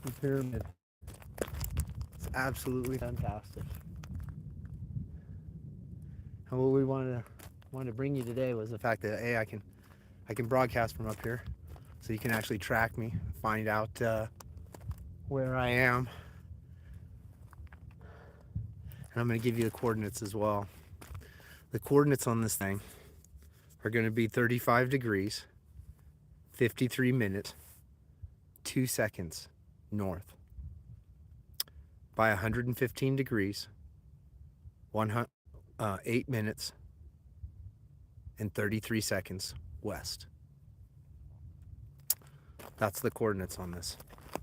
the pyramid. It's absolutely fantastic. And what we wanted to bring you today was the fact that I can broadcast from up here, so you can actually track me, find out where I am, and I'm going to give you the coordinates as well. The coordinates on this thing are going to be 35 degrees, 53 minutes, 2 seconds north, by 115 degrees, 8 minutes, and 33 seconds west. That's the coordinates on this.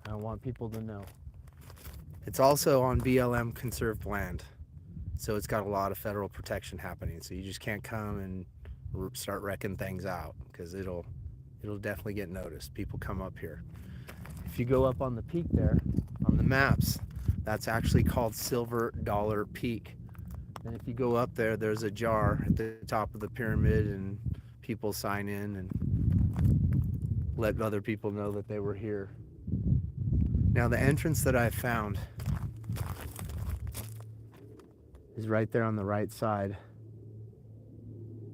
I want people to know. It's also on BLM conserved land, so it's got a lot of federal protection happening. So you just can't come and start wrecking things out, because it'll definitely get noticed. People come up here. If you go up on the peak there, on the maps, that's actually called Silver Dollar Peak. And if you go up there, there's a jar at the top of the pyramid, and people sign in and let other people know that they were here. Now, the entrance that I found is right there on the right side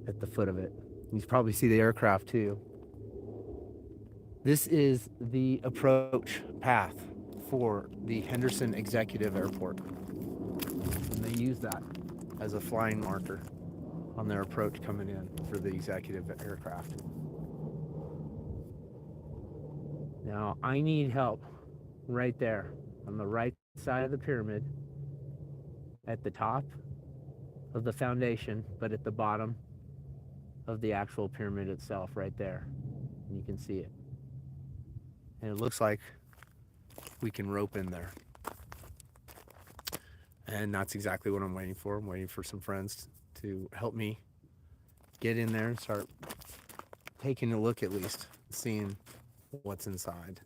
at the foot of it. You can probably see the aircraft too. This is the approach path for the Henderson Executive Airport. And they use that as a flying marker on their approach coming in for the executive aircraft. Now, I need help right there on the right side of the pyramid, at the top of the foundation, but at the bottom of the actual pyramid itself, right there. And you can see it. And it looks like we can rope in there. And that's exactly what I'm waiting for. I'm waiting for some friends to help me get in there and start taking a look, at least, seeing what's inside.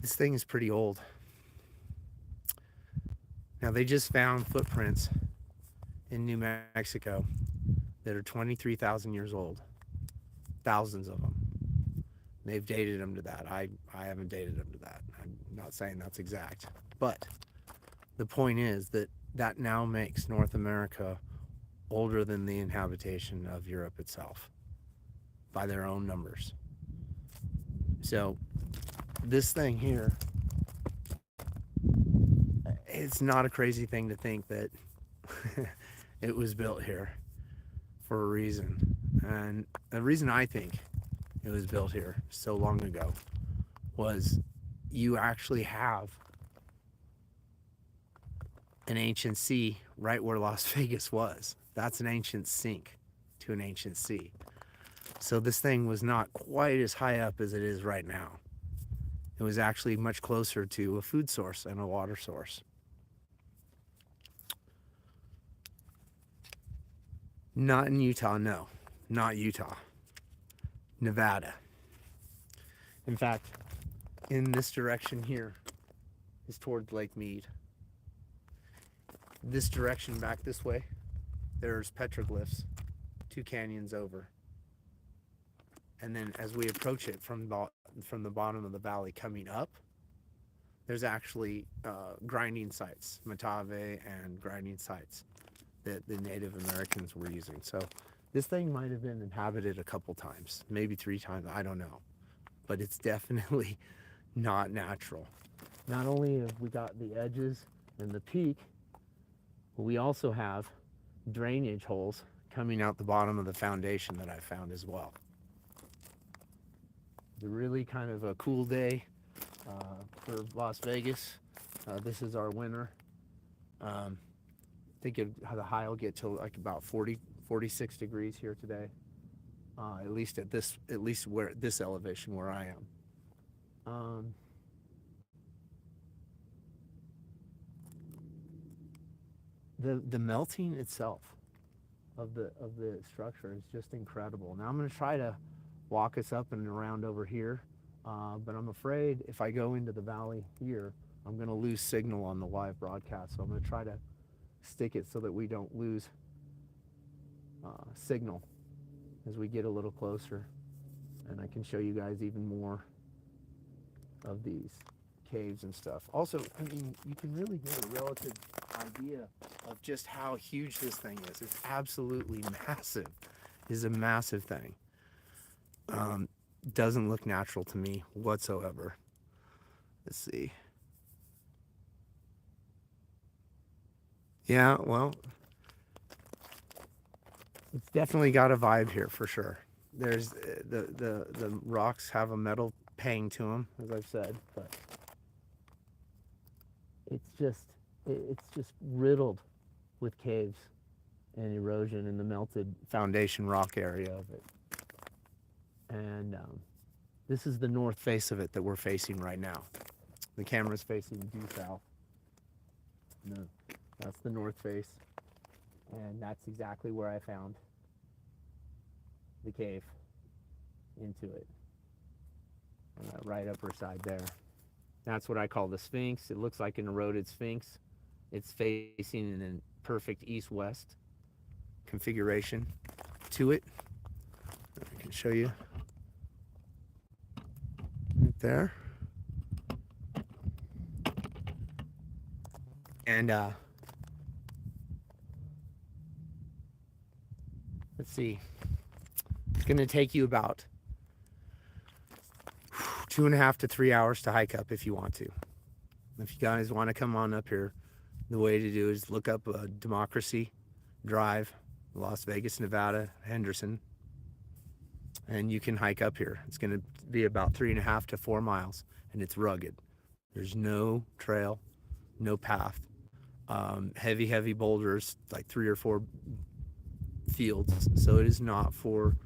This thing is pretty old. Now, they just found footprints in New Mexico that are 23,000 years old. Thousands of them. They've dated them to that. I haven't dated them to that. I'm not saying that's exact. But the point is that that now makes North America older than the inhabitation of Europe itself by their own numbers. So this thing here, it's not a crazy thing to think that it was built here for a reason. And the reason I think it was built here so long ago was you actually have an ancient sea right where Las Vegas was. That's an ancient sink to an ancient sea. So this thing was not quite as high up as it is right now. It was actually much closer to a food source and a water source. Not in Utah, no. Not Utah. Nevada. In fact, in this direction here is towards Lake Mead. This direction back this way, there's petroglyphs 2 canyons over. And then as we approach it from the bottom of the valley coming up, there's actually grinding sites, Matave and grinding sites that the Native Americans were using. So this thing might have been inhabited a couple times, maybe 3 times, I don't know. But it's definitely not natural. Not only have we got the edges and the peak, but we also have drainage holes coming out the bottom of the foundation that I found as well. It's a really kind of a cool day for Las Vegas. This is our winter. I think the high will get to like about 46 degrees here today. At least where at this elevation where I am. The melting itself of the structure is just incredible. Now I'm going to try to walk us up and around over here, but I'm afraid if I go into the valley here, I'm going to lose signal on the live broadcast. So I'm going to try to stick it so that we don't lose signal as we get a little closer. And I can show you guys even more of these caves and stuff. Also, I mean, you can really get a relative idea of just how huge this thing is. It's absolutely massive. It's a massive thing. Doesn't look natural to me whatsoever. Let's see. Yeah, well, it's definitely got a vibe here for sure. There's the rocks have a metal pang to them, as I've said, but it's just riddled with caves and erosion in the melted foundation rock area of it. And this is the north face of it that we're facing right now. The camera's facing due south. No, that's the north face, and that's exactly where I found the cave into it, on that right upper side there. That's what I call the Sphinx. It looks like an eroded Sphinx. It's facing in a perfect east-west configuration to it. I can show you right there. And let's see. It's going to take you about 2.5 to 3 hours to hike up if you want to. If you guys want to come on up here, the way to do is look up Democracy Drive, Las Vegas, Nevada, Henderson, and you can hike up here. It's going to be about 3.5 to 4 miles, and it's rugged. There's no trail, no path. Heavy boulders, like 3 or 4 fields, so it is not for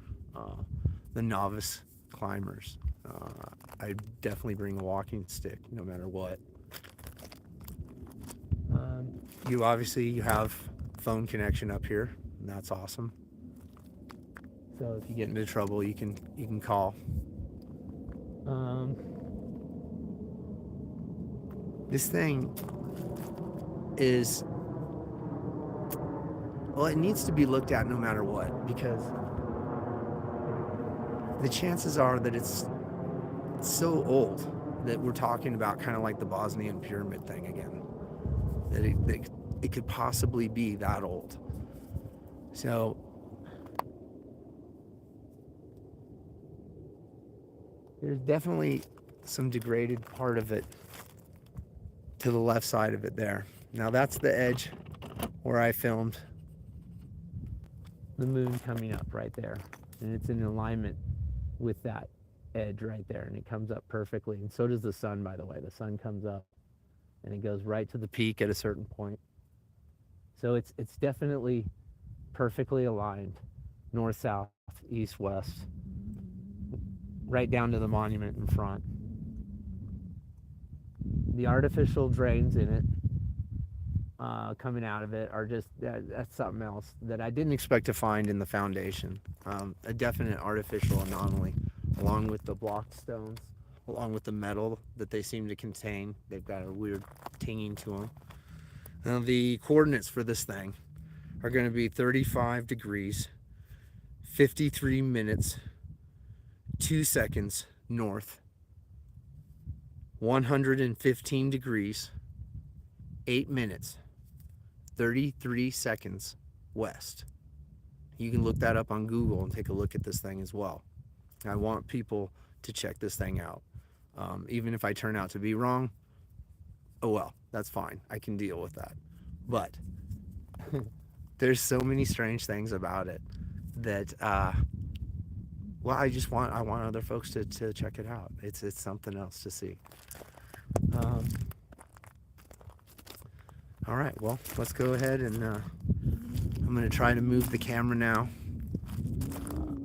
the novice climbers. I definitely bring a walking stick no matter what. You have phone connection up here, and that's awesome. So if you get into trouble, you can call. This thing is, well, it needs to be looked at no matter what, because the chances are that it's so old that we're talking about kind of like the Bosnian pyramid thing again, that it could possibly be that old. So there's definitely some degraded part of it to the left side of it there. Now that's the edge where I filmed the moon coming up right there, and it's in alignment with that edge right there, and it comes up perfectly. And so does the sun, by the way. The sun comes up and it goes right to the peak at a certain point. So it's definitely perfectly aligned, north, south, east, west, right down to the monument in front. The artificial drains in it coming out of it are just, that's something else that I didn't expect to find in the foundation. A definite artificial anomaly, along with the blocked stones, along with the metal that they seem to contain. They've got a weird tinging to them. Now the coordinates for this thing are going to be 35 degrees, 53 minutes, 2 seconds north, 115 degrees, 8 minutes, 33 seconds west. You can look that up on Google and take a look at this thing as well. I want people to check this thing out. Even if I turn out to be wrong, oh well, that's fine. I can deal with that. But there's so many strange things about it that well, I want other folks to check it out. It's something else to see. All right, well, let's go ahead and I'm going to try to move the camera now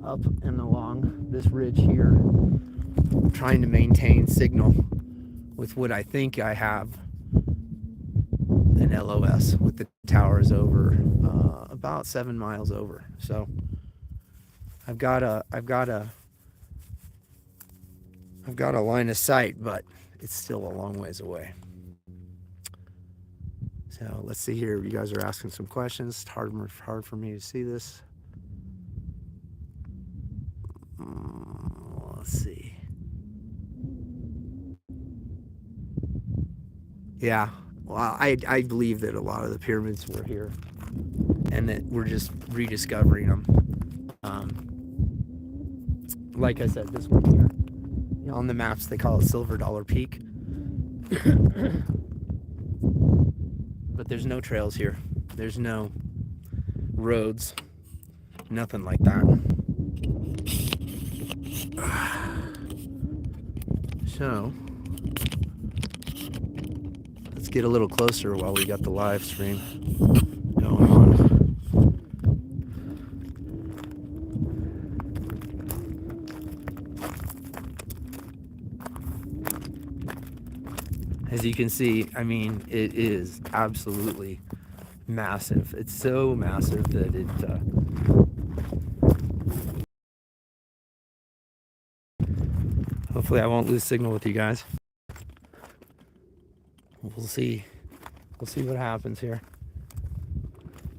up and along this ridge here, trying to maintain signal with what I think I have an LOS with the towers over about 7 miles over. So I've got a line of sight, but it's still a long ways away. So let's see here. You guys are asking some questions. It's hard for me to see this. let's see. Yeah, well, I believe that a lot of the pyramids were here, and that we're just rediscovering them. Like I said, this one here, you know, on the maps they call it Silver Dollar Peak, but there's no trails here. There's no roads, nothing like that. So let's get a little closer while we got the live stream going on. As you can see, I mean, it is absolutely massive. It's so massive that it hopefully I won't lose signal with you guys. We'll see what happens here.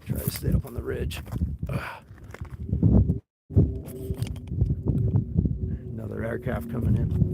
Try to stay up on the ridge. Another aircraft coming in.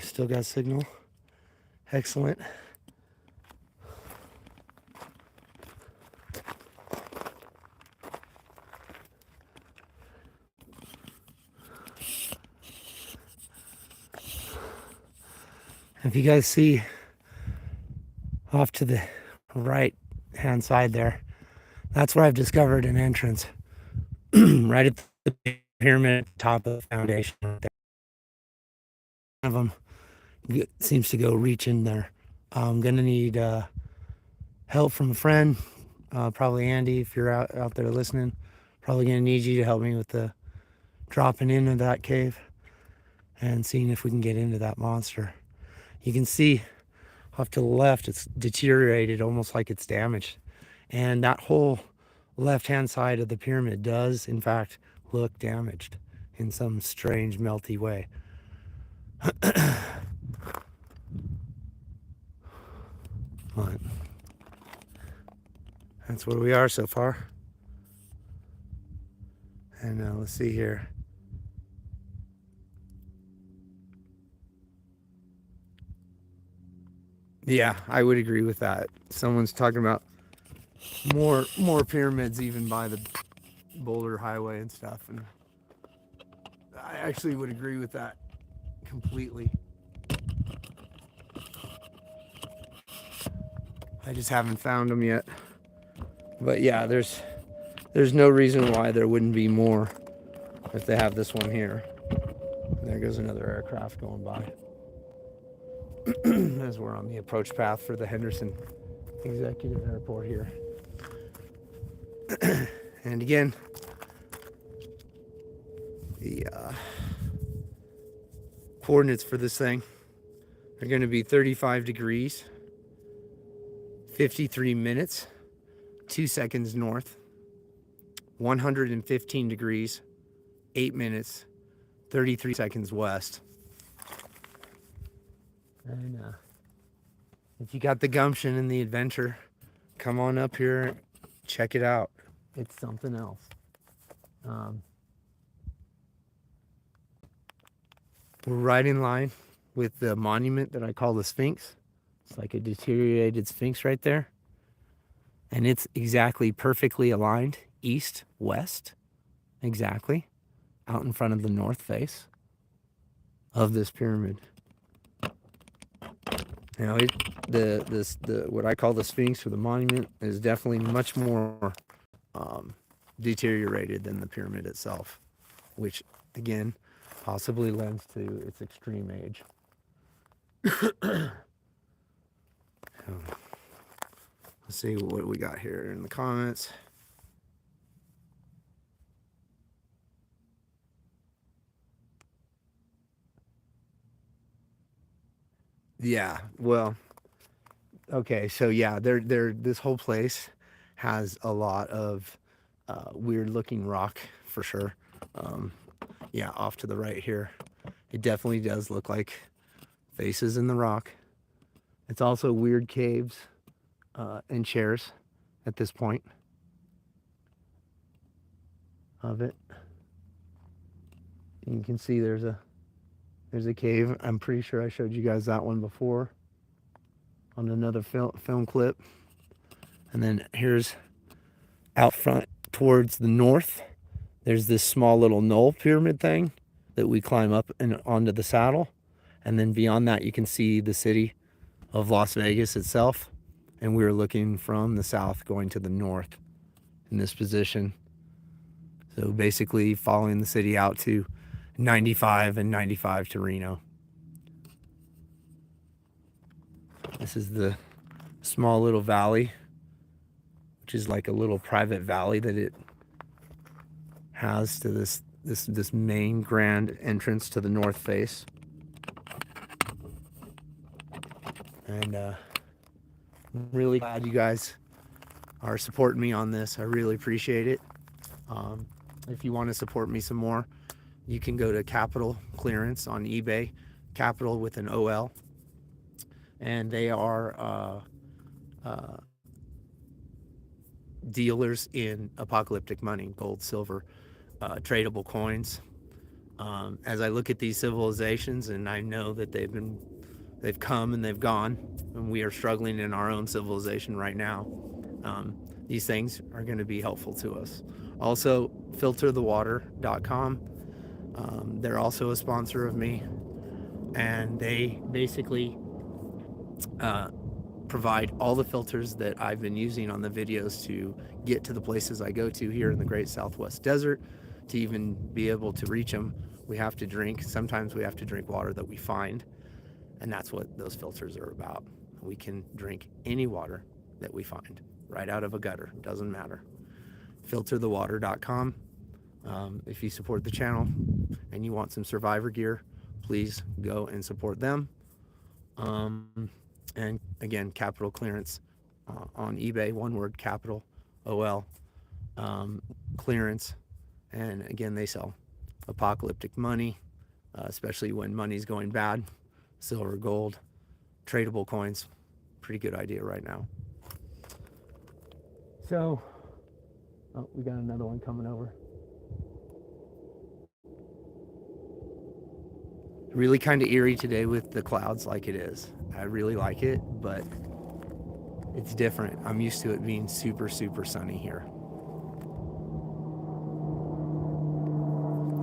Still got signal. Excellent. If you guys see off to the right hand side there, that's where I've discovered an entrance. Right at the pyramid, top of the foundation right there. One of them seems to go reach in there. I'm gonna need help from a friend, probably Andy, if you're out there listening. Probably gonna need you to help me with the dropping into that cave and seeing if we can get into that monster. You can see off to the left, it's deteriorated, almost like it's damaged. And that whole left-hand side of the pyramid does, in fact, look damaged in some strange, melty way. But that's where we are so far. And let's see here. Yeah, I would agree with that. Someone's talking about more pyramids even by the Boulder Highway and stuff, and I actually would agree with that completely. I just haven't found them yet. But yeah, there's no reason why there wouldn't be more if they have this one here. There goes another aircraft going by. As we're on the approach path for the Henderson Executive Airport here. And again, the coordinates for this thing are going to be 35 degrees, 53 minutes, 2 seconds north, 115 degrees, 8 minutes, 33 seconds west. And if you got the gumption and the adventure, come on up here, check it out. It's something else. We're right in line with the monument that I call the Sphinx. It's like a deteriorated Sphinx right there. And it's exactly perfectly aligned, east, west, exactly, out in front of the north face of this pyramid. You know, the what I call the Sphinx or the monument is definitely much more deteriorated than the pyramid itself, which again possibly lends to its extreme age. Let's see what we got here in the comments. Yeah, well, okay, so yeah, this whole place has a lot of weird looking rock for sure. Um, yeah, off to the right here, it definitely does look like faces in the rock. It's also weird caves and chairs at this point of it. You can see there's a cave. I'm pretty sure I showed you guys that one before on another film clip. And then here's out front towards the north. There's this small little knoll pyramid thing that we climb up and onto the saddle. And then beyond that, you can see the city of Las Vegas itself. And we were looking from the south going to the north in this position. So basically following the city out to 95 and 95 to Reno. This is the small little valley, which is like a little private valley that it has to this main grand entrance to the north face. And I'm really glad you guys are supporting me on this. I really appreciate it. If you want to support me some more, you can go to Capital Clearance on eBay, Capital with an OL, and they are dealers in apocalyptic money, gold, silver, tradable coins. As I look at these civilizations, and I know that they've come and they've gone, and we are struggling in our own civilization right now. These things are going to be helpful to us. Also, filterthewater.com. They're also a sponsor of me, and they basically provide all the filters that I've been using on the videos to get to the places I go to here in the Great Southwest Desert. To even be able to reach them, we have to drink. Sometimes we have to drink water that we find, and that's what those filters are about. We can drink any water that we find right out of a gutter. Doesn't matter. Filterthewater.com. If you support the channel and you want some survivor gear, please go and support them. And again, Capital Clearance on eBay, one word, Capital OL Clearance. And again, they sell apocalyptic money, especially when money's going bad. Silver, gold, tradable coins. Pretty good idea right now. So, oh, we got another one coming over. Really kind of eerie today with the clouds like it is. I really like it, but it's different. I'm used to it being super, super sunny here.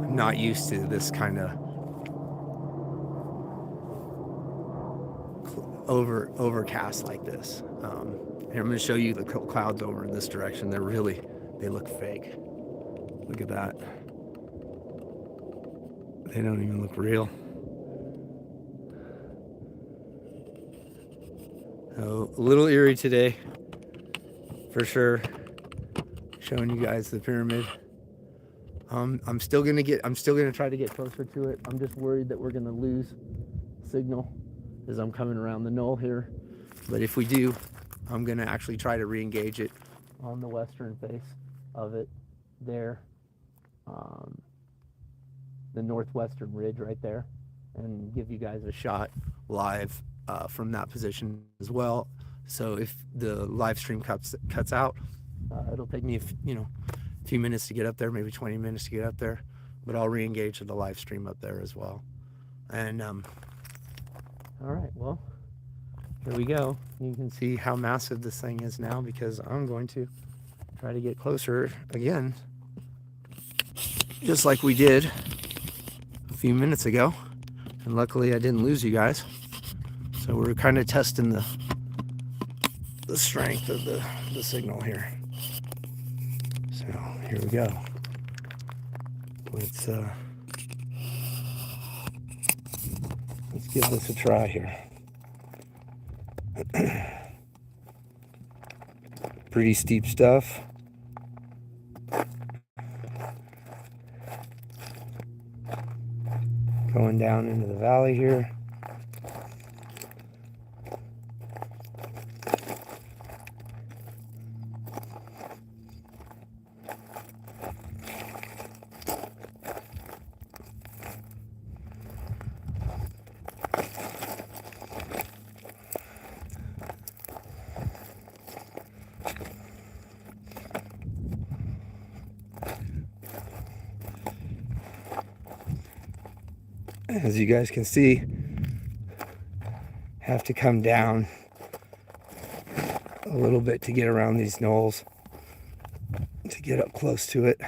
I'm not used to this kind of overcast like this. Here, I'm going to show you the clouds over in this direction. They look fake. Look at that. They don't even look real. So, a little eerie today, for sure. Showing you guys the pyramid. I'm still gonna try to get closer to it. I'm just worried that we're gonna lose signal as I'm coming around the knoll here. But if we do, I'm gonna actually try to re-engage it on the western face of it there, the northwestern ridge right there, and give you guys a shot live from that position as well. So if the live stream cuts out, it'll take me a few minutes to get up there, maybe 20 minutes to get up there, but I'll re-engage the live stream up there as well. And all right, well, here we go. You can see how massive this thing is now, because I'm going to try to get closer again, just like we did a few minutes ago. And luckily I didn't lose you guys. So So we're kind of testing the strength of the signal here. So here we go. Let's give this a try here. Pretty steep stuff. Going down into the valley here. As you guys can see, have to come down a little bit to get around these knolls to get up close to it.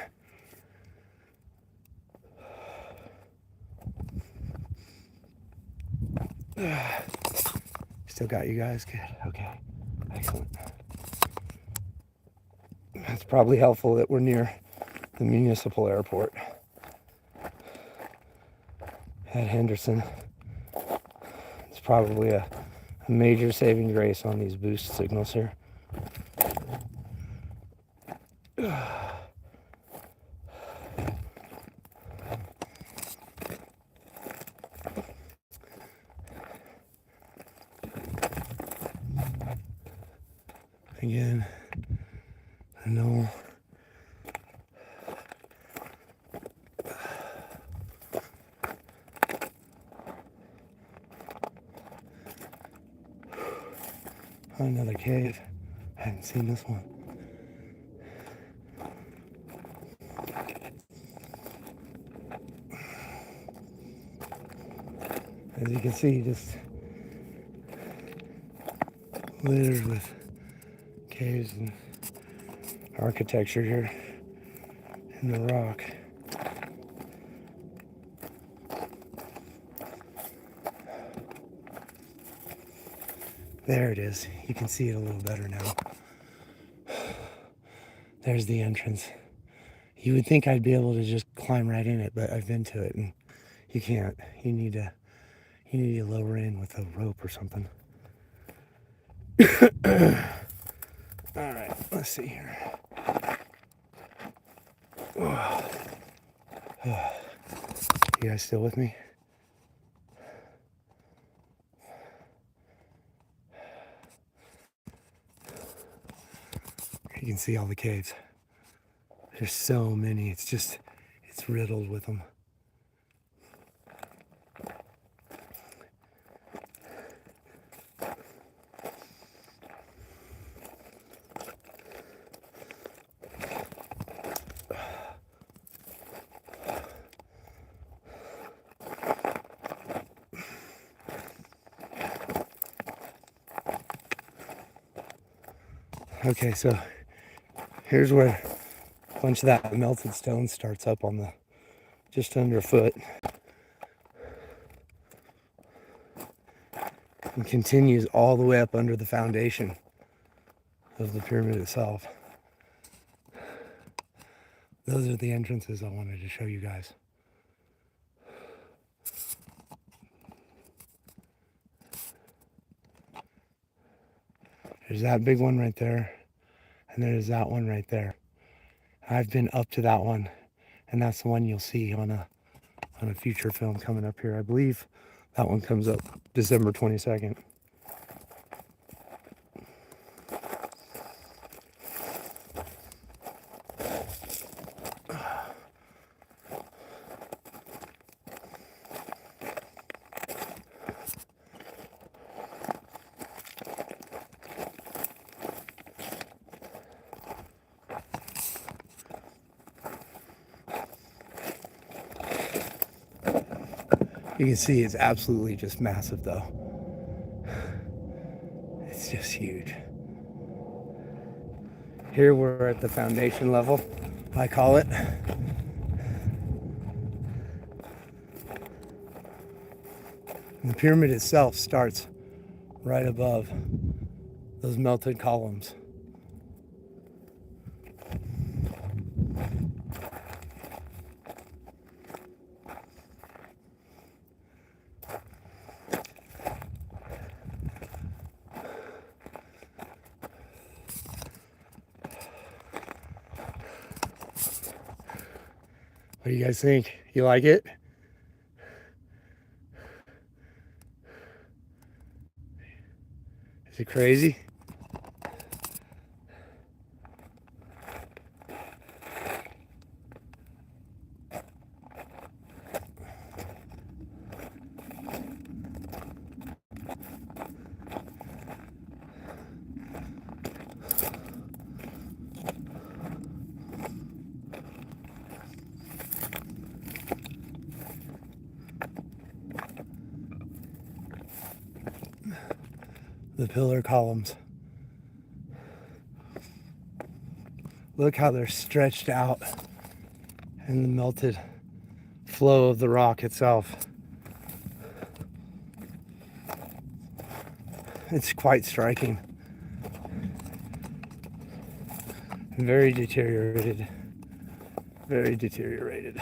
Still got you guys? Good. Okay. Excellent. It's probably helpful that we're near the municipal airport at Henderson. It's probably a major saving grace on these boost signals here. Again, I know. Another cave. I haven't seen this one. As you can see, just littered with caves and architecture here in the rock. There it is. You can see it a little better now. There's the entrance. You would think I'd be able to just climb right in it, but I've been to it and you can't. You need to lower in with a rope or something. All right, let's see here. You guys still with me? You can see all the caves. There's so many. It's riddled with them. Okay, so here's where a bunch of that melted stone starts up on the just underfoot and continues all the way up under the foundation of the pyramid itself. Those are the entrances I wanted to show you guys. There's that big one right there, and there's that one right there. I've been up to that one, and that's the one you'll see on a future film coming up here. I believe that one comes up December 22nd. You can see it's absolutely just massive though. It's just huge. Here we're at the foundation level, I call it. And the pyramid itself starts right above those melted columns. What do you guys think? You like it? Is it crazy? The pillar columns. Look how they're stretched out and the melted flow of the rock itself. It's quite striking. Very deteriorated. Very deteriorated.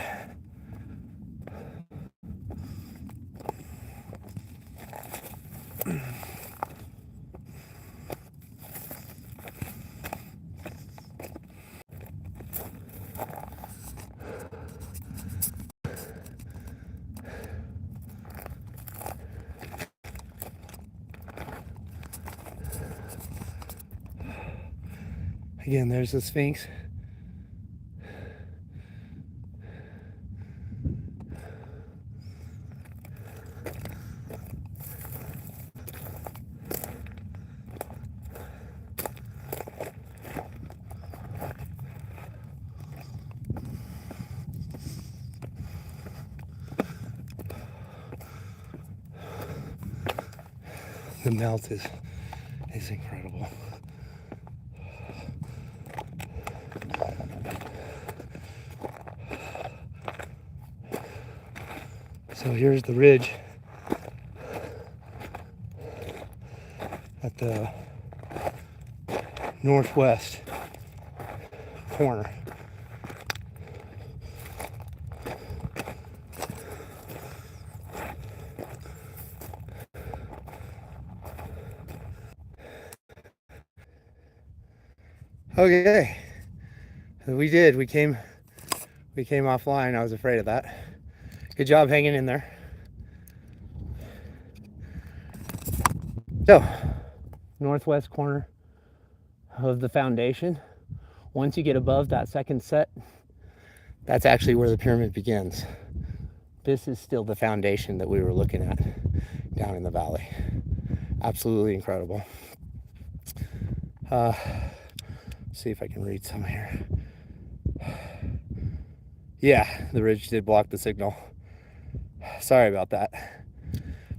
Again, there's the Sphinx. The melt is incredible. So here's the ridge at the northwest corner. Okay, we did. We came offline. I was afraid of that. Good job hanging in there. So, northwest corner of the foundation. Once you get above that second set, that's actually where the pyramid begins. This is still the foundation that we were looking at down in the valley. Absolutely incredible. See if I can read some here. Yeah, the ridge did block the signal. Sorry about that.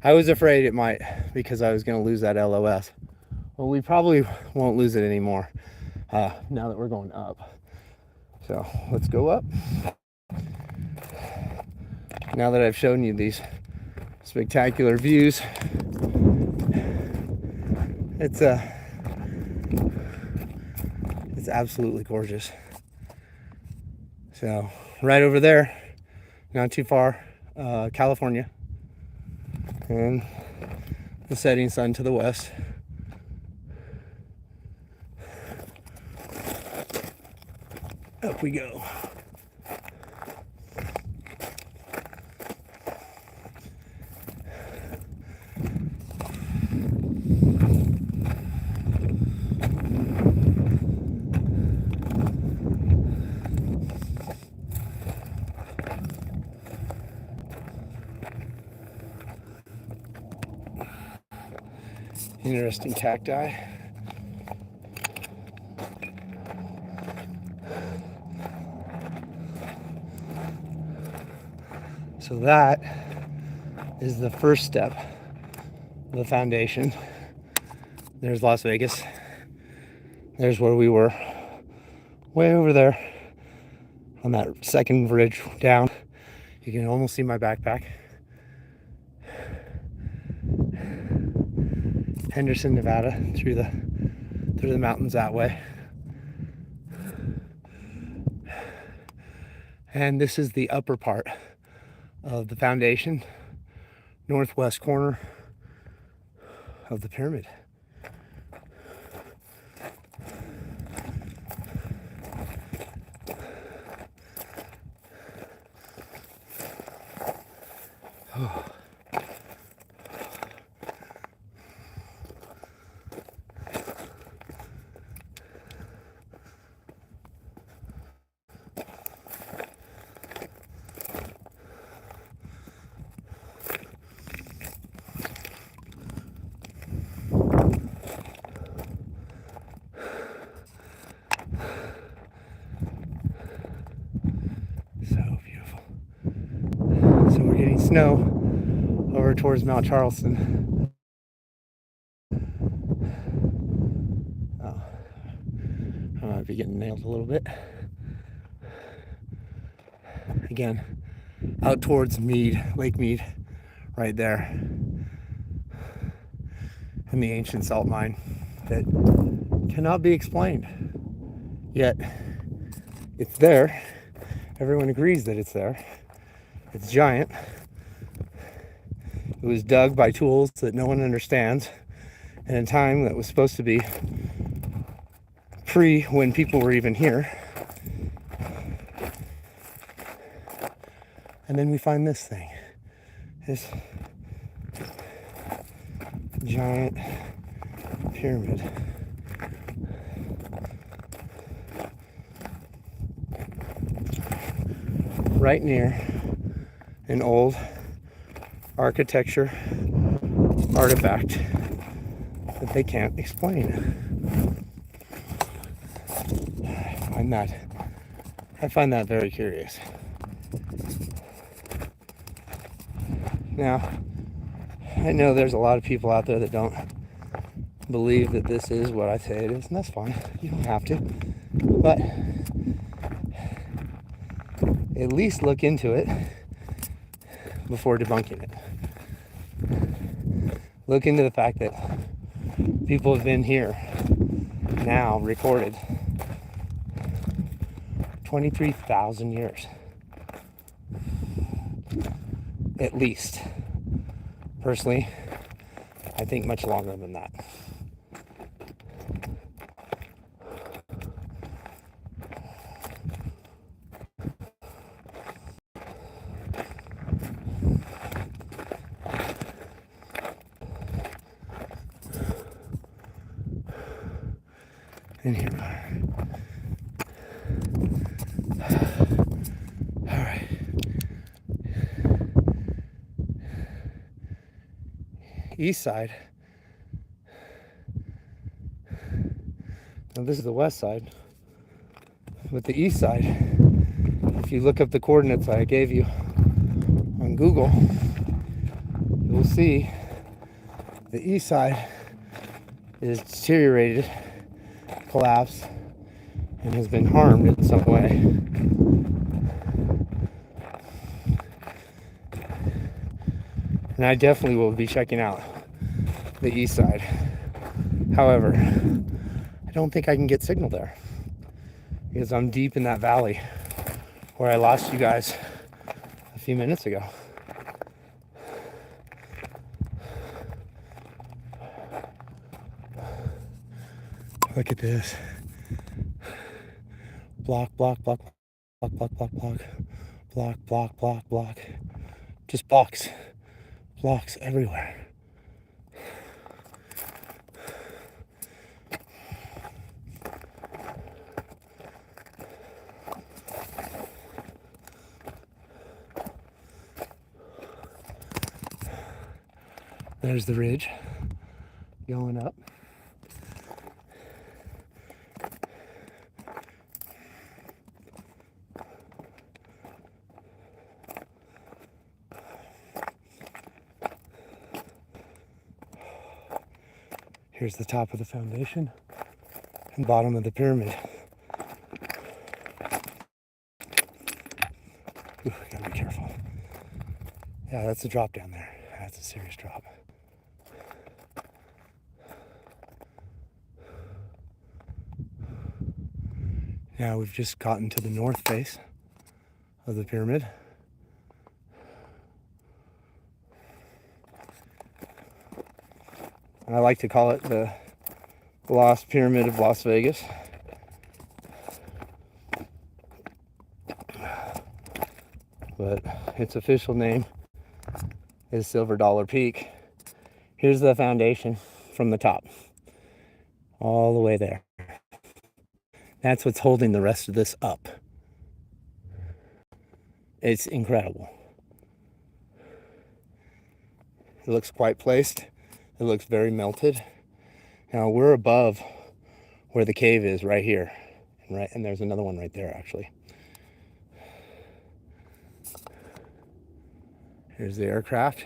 I was afraid it might, because I was going to lose that LOS. Well, we probably won't lose it anymore now that we're going up. So let's go up. Now that I've shown you these spectacular views, it's absolutely gorgeous. So right over there, not too far, California, and the setting sun to the west. Up we go. Interesting cacti. So that is the first step of the foundation. There's Las Vegas. There's where we were, way over there on that second ridge down. You can almost see my backpack. Henderson, Nevada, through the mountains that way. And this is the upper part of the foundation, northwest corner of the pyramid. Oh. So beautiful. So we're getting snow over towards Mount Charleston. Oh, I might be getting nailed a little bit. Again, out towards Mead, Lake Mead, right there. And the ancient salt mine that cannot be explained. Yet, it's there. Everyone agrees that it's there. It's giant. It was dug by tools that no one understands in a time that was supposed to be pre when people were even here. And then we find this thing. This giant pyramid. Right near an old architecture artifact that they can't explain. I find that very curious. Now, I know there's a lot of people out there that don't believe that this is what I say it is, and that's fine. You don't have to. But at least look into it before debunking it. Look into the fact that people have been here now recorded 23,000 years. At least. Personally, I think much longer than that. And here we are. All right. East side. Now this is the west side. But the east side, if you look up the coordinates I gave you on Google, you will see the east side is deteriorated, collapsed, and has been harmed in some way. And I definitely will be checking out the east side. However, I don't think I can get signal there because I'm deep in that valley where I lost you guys a few minutes ago. Look at this. Block, block, block, block, block, block, block, block, block, block, block. Just blocks. Blocks everywhere. There's the ridge going up. Here's the top of the foundation and bottom of the pyramid. Ooh, gotta be careful. Yeah, that's a drop down there. That's a serious drop. Now we've just gotten to the north face of the pyramid. I like to call it the Lost Pyramid of Las Vegas. But its official name is Silver Dollar Peak. Here's the foundation from the top, all the way there. That's what's holding the rest of this up. It's incredible. It looks quite placed. It looks very melted. Now we're above where the cave is right here. And there's another one right there actually. Here's the aircraft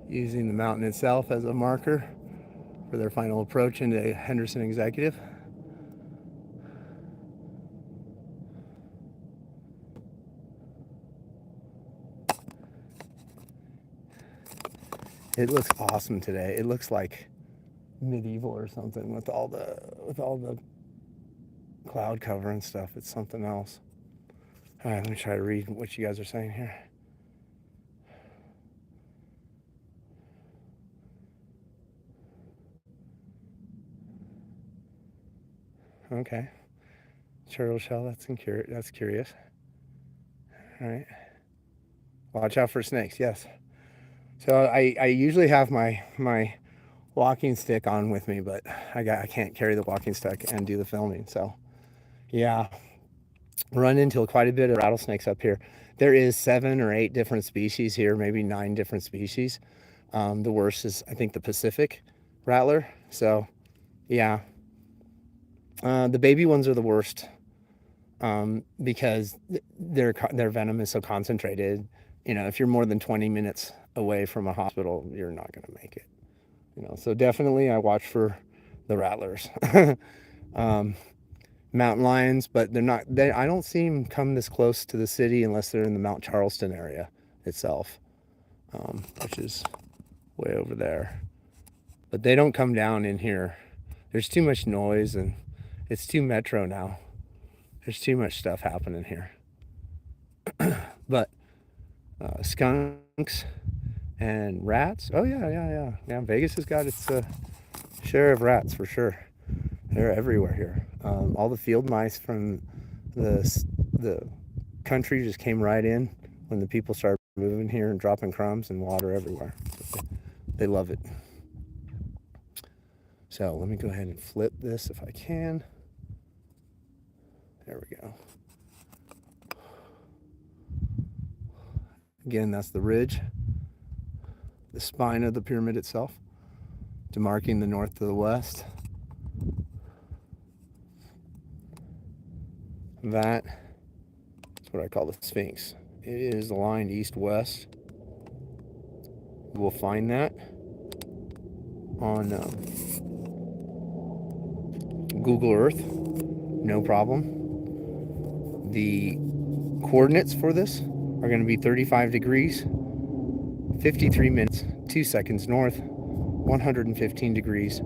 using the mountain itself as a marker for their final approach into Henderson Executive. It looks awesome today. It looks like medieval or something with all the cloud cover and stuff. It's something else. All right, let me try to read what you guys are saying here. Okay. Turtle shell, that's curious. All right. Watch out for snakes, yes. So I usually have my walking stick on with me, but I can't carry the walking stick and do the filming. So yeah, run into quite a bit of rattlesnakes up here. There is 7 or 8 different species here, maybe 9 different species. The worst is, I think, the Pacific rattler. So yeah, the baby ones are the worst because their venom is so concentrated. You know, if you're more than 20 minutes away from a hospital, you're not going to make it. You know, so definitely I watch for the rattlers. Mountain lions, but I don't see them come this close to the city unless they're in the Mount Charleston area itself, which is way over there. But they don't come down in here. There's too much noise and it's too metro now. There's too much stuff happening here. But skunks and rats. Oh yeah. Vegas has got its share of rats for sure. They're everywhere here. All the field mice from the country just came right in when the people started moving here and dropping crumbs and water everywhere. They love it. So let me go ahead and flip this if I can. There we go. Again, that's the ridge, the spine of the pyramid itself, demarking the north to the west. That is what I call the Sphinx. It is aligned east-west. We'll find that on Google Earth, no problem. The coordinates for this are going to be 35 degrees, 53 minutes, 2 seconds north, 115 degrees,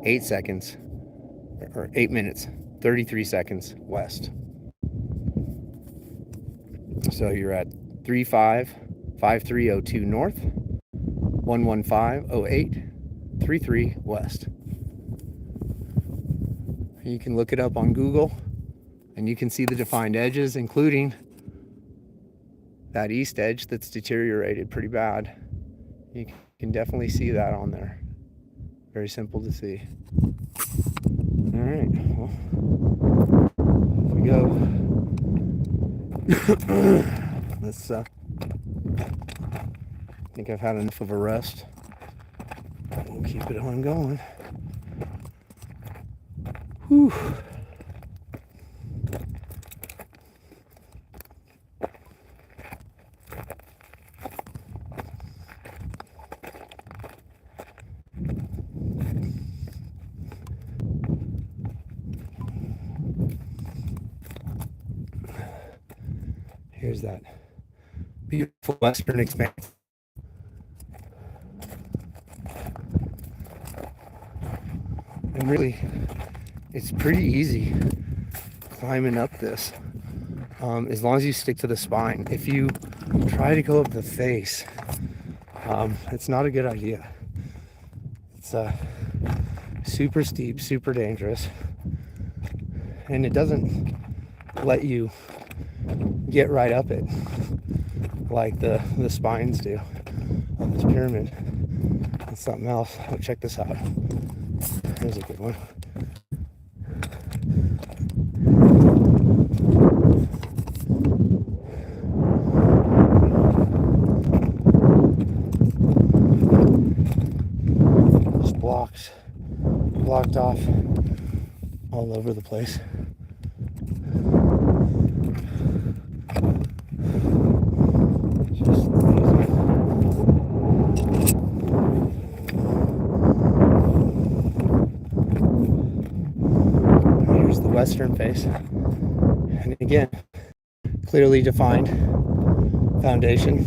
8 seconds, or 8 minutes, 33 seconds west. So you're at 355302 north, 1150833 west. You can look it up on Google and you can see the defined edges, including that east edge that's deteriorated pretty bad. You can definitely see that on there. Very simple to see. All right, well, here we go. Let's I think I've had enough of a rest. We'll keep it on going. Whew. Here's that beautiful western expanse. And really, it's pretty easy climbing up this, as long as you stick to the spine. If you try to go up the face, it's not a good idea. It's super steep, super dangerous, and it doesn't let you get right up it like the spines do on this pyramid. It's something else. Oh, check this out. Here's a good one. Just blocked off all over the place. Just amazing. Here's the western face, and again, clearly defined foundation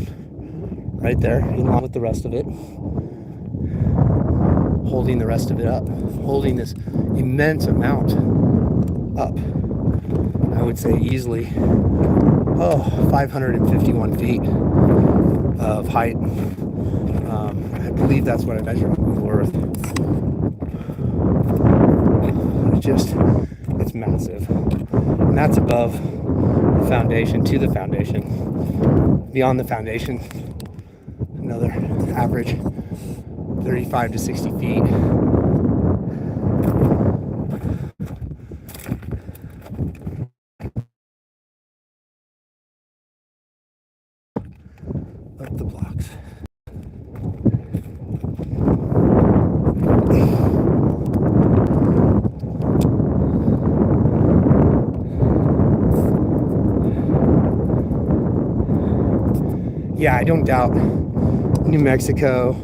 right there, along with the rest of it, holding the rest of it up, holding this immense amount up. I would say easily 551 feet of height. I believe that's what I measured on Google Earth. It's massive, and that's above the foundation, to the foundation. Beyond the foundation, another average 35 to 60 feet. Up the blocks. Yeah, I don't doubt New Mexico,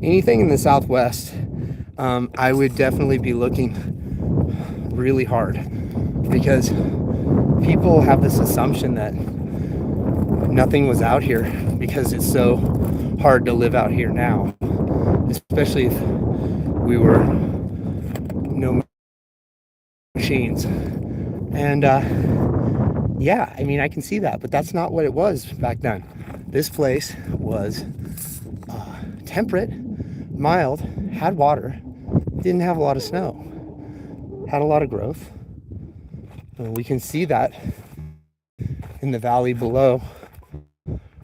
anything in the Southwest, I would definitely be looking really hard, because people have this assumption that nothing was out here because it's so hard to live out here now, especially if we were no machines. And yeah, I mean, I can see that, but that's not what it was back then. This place was temperate, mild, had water, didn't have a lot of snow, had a lot of growth. And we can see that in the valley below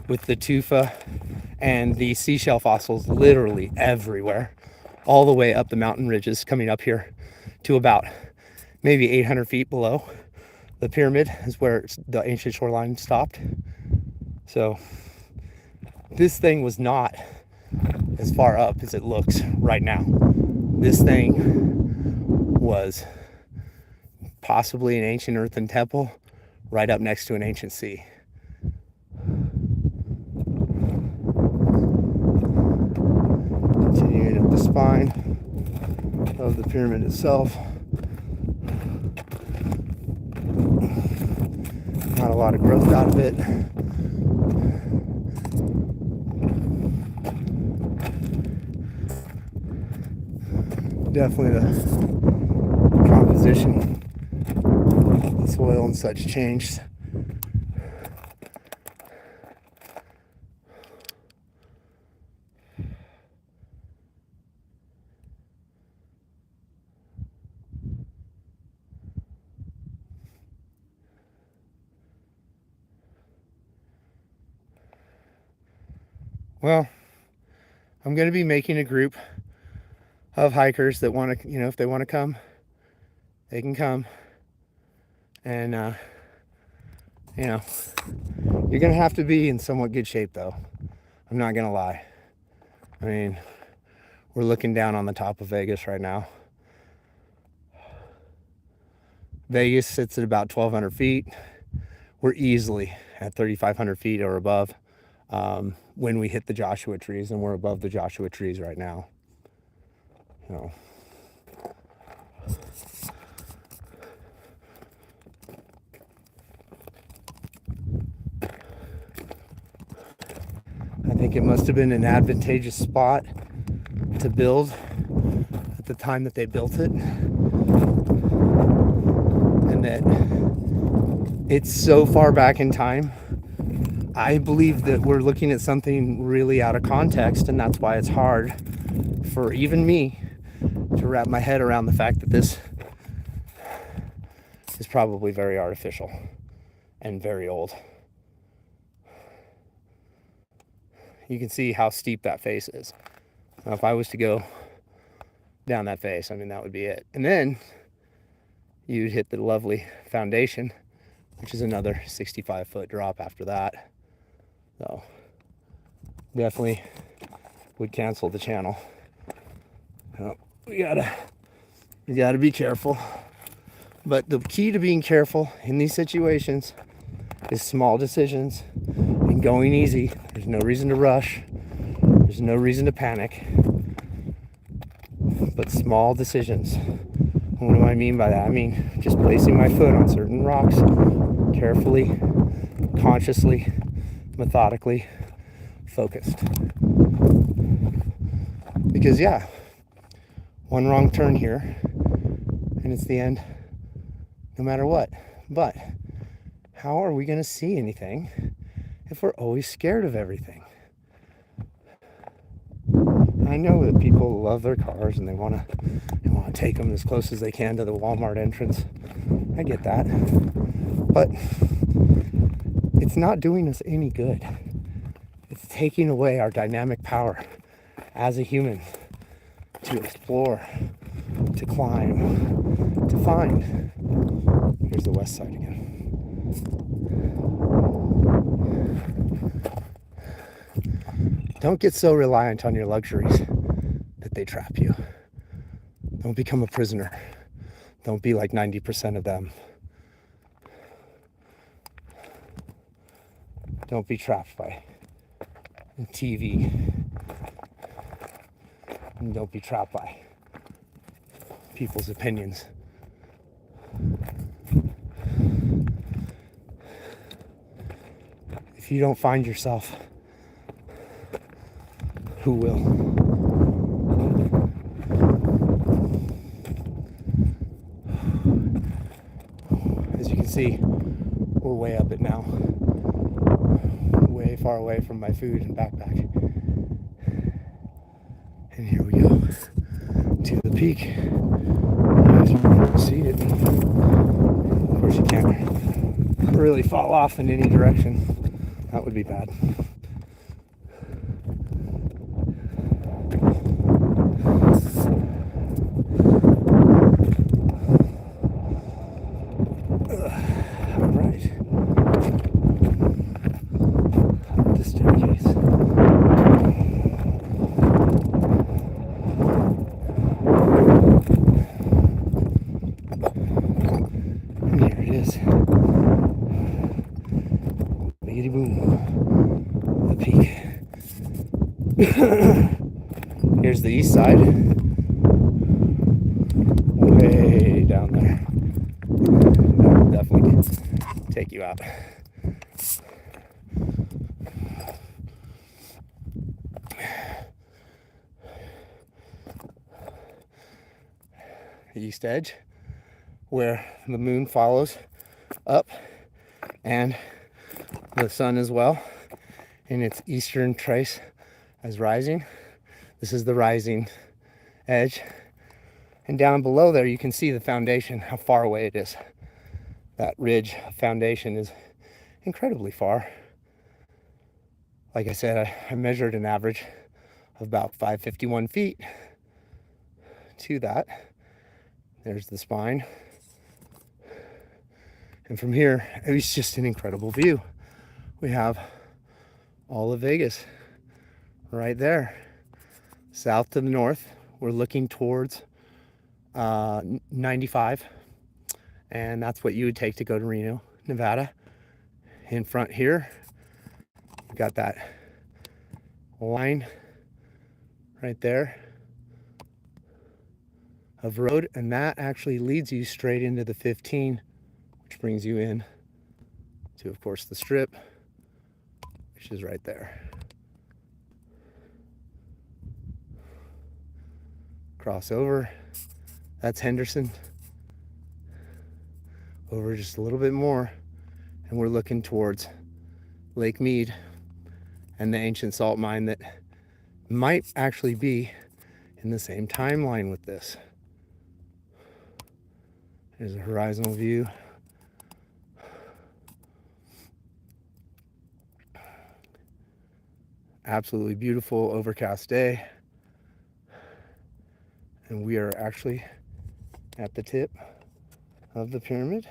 with the tufa and the seashell fossils literally everywhere, all the way up the mountain ridges, coming up here to about maybe 800 feet below the pyramid is where the ancient shoreline stopped. So this thing was not as far up as it looks right now. This thing was possibly an ancient earthen temple right up next to an ancient sea. Continuing up the spine of the pyramid itself. Not a lot of growth out of it. Definitely the composition of the soil and such changed. Well, I'm going to be making a group of hikers that want to, if they want to come, they can come. And, you're going to have to be in somewhat good shape, though. I'm not going to lie. I mean, we're looking down on the top of Vegas right now. Vegas sits at about 1,200 feet. We're easily at 3,500 feet or above when we hit the Joshua trees, and we're above the Joshua trees right now. I think it must have been an advantageous spot to build at the time that they built it. And and that it's so far back in time. I believe that we're looking at something really out of context, and that's why it's hard for even me to wrap my head around the fact that this is probably very artificial and very old. You can see how steep that face is. Now, if I was to go down that face, I mean, that would be it. And then you'd hit the lovely foundation, which is another 65-foot drop after that. So definitely would cancel the channel. So you gotta be careful. But the key to being careful in these situations is small decisions and going easy. There's no reason to rush. There's no reason to panic. But small decisions. What do I mean by that? I mean just placing my foot on certain rocks carefully, consciously, methodically, focused. Because yeah, one wrong turn here and it's the end no matter what. But how are we going to see anything if we're always scared of everything? I know that people love their cars and they want to take them as close as they can to the Walmart entrance. I get that. But it's not doing us any good. It's taking away our dynamic power as a human to explore, to climb, to find. Here's the west side again. Don't get so reliant on your luxuries that they trap you. Don't become a prisoner. Don't be like 90% of them. Don't be trapped by TV. And don't be trapped by people's opinions. If you don't find yourself, who will? As you can see, we're way up it now. Way far away from my food and backpack. And here we go to the peak. As you can see it. Of course you can't really fall off in any direction. That would be bad. Here's the east side, way down there. That will definitely take you out. The east edge, where the moon follows up and the sun as well in its eastern trace as rising. This is the rising edge. And down below there, you can see the foundation, how far away it is. That ridge foundation is incredibly far. Like I said, I measured an average of about 551 feet to that. There's the spine. And from here, it's just an incredible view. We have all of Vegas right there. South to the north, we're looking towards 95, and that's what you would take to go to Reno, Nevada. In front here, we got that line right there of road, and that actually leads you straight into the 15, which brings you in to, of course, the strip, which is right there. Cross over, that's Henderson. over just a little bit more, and we're looking towards Lake Mead and the ancient salt mine that might actually be in the same timeline with this. There's a horizontal view. Absolutely beautiful overcast day. And we are actually at the tip of the pyramid.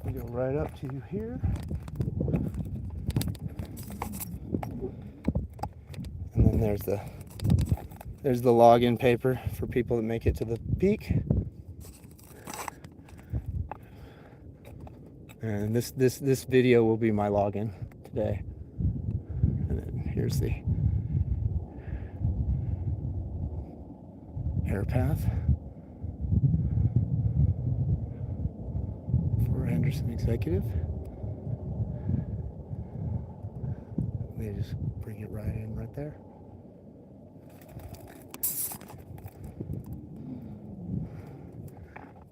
We go right up to here. And then there's the login paper for people that make it to the peak. And this video will be my login today. And then here's the air path for Henderson Executive. They just bring it right in right there.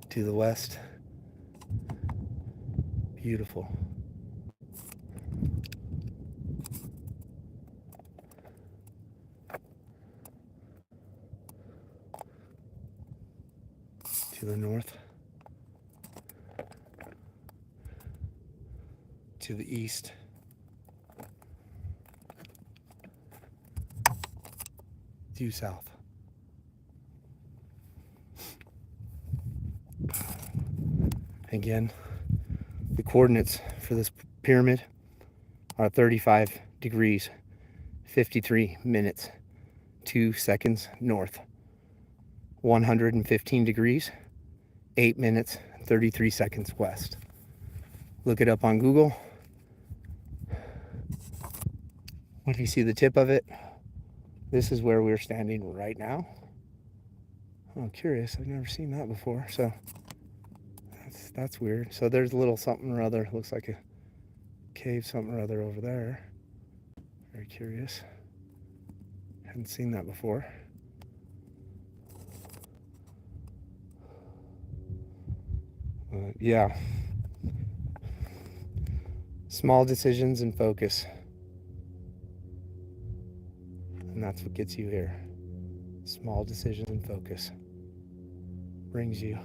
To the west, beautiful. To the north, to the east, due south. Again, the coordinates for this pyramid are 35 degrees, 53 minutes, 2 seconds north. 115 degrees, 8 minutes, 33 seconds west. Look it up on Google. If you see the tip of it, this is where we're standing right now. I'm curious, I've never seen that before, so that's weird. So there's a little something or other, looks like a cave something or other over there. Very curious. Hadn't seen that before. Yeah. Small decisions and focus. And that's what gets you here. Small decisions and focus brings you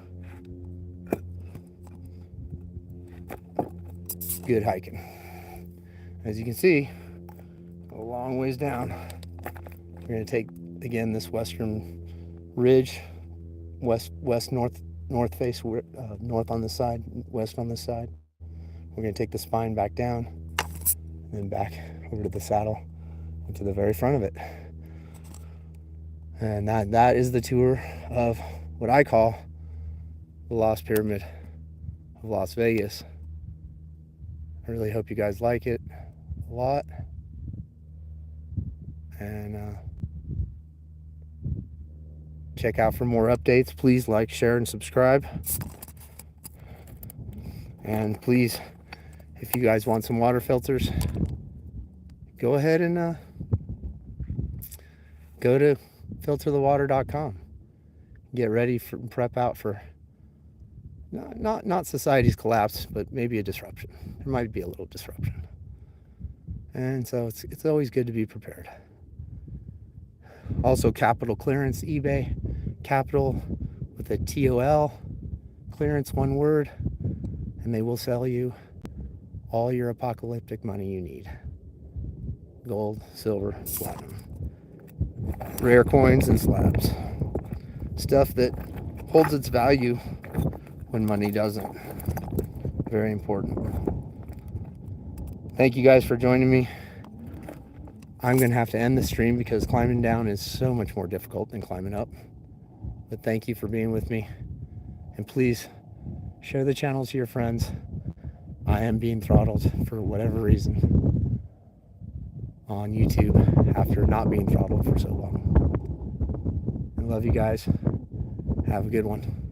good hiking. As you can see, a long ways down. We're going to take again this western ridge, west north face, north on this side, west on this side. We're going to take the spine back down and then back over to the saddle and to the very front of it. And that is the tour of what I call the Lost Pyramid of Las Vegas. I really hope you guys like it a lot. And check out for more updates. Please like, share, and subscribe. And please, if you guys want some water filters, go ahead and go to filterthewater.com. Get ready for prep out for not society's collapse, but maybe a disruption. There might be a little disruption. And so it's always good to be prepared. Also, capital clearance, eBay, capital with a TOL, clearance, one word, and they will sell you all your apocalyptic money you need. Gold, silver, platinum, rare coins and slabs. Stuff that holds its value when money doesn't. Very important. Thank you guys for joining me. I'm going to have to end the stream because climbing down is so much more difficult than climbing up. But thank you for being with me. And please share the channel to your friends. I am being throttled for whatever reason on YouTube after not being throttled for so long. I love you guys. Have a good one.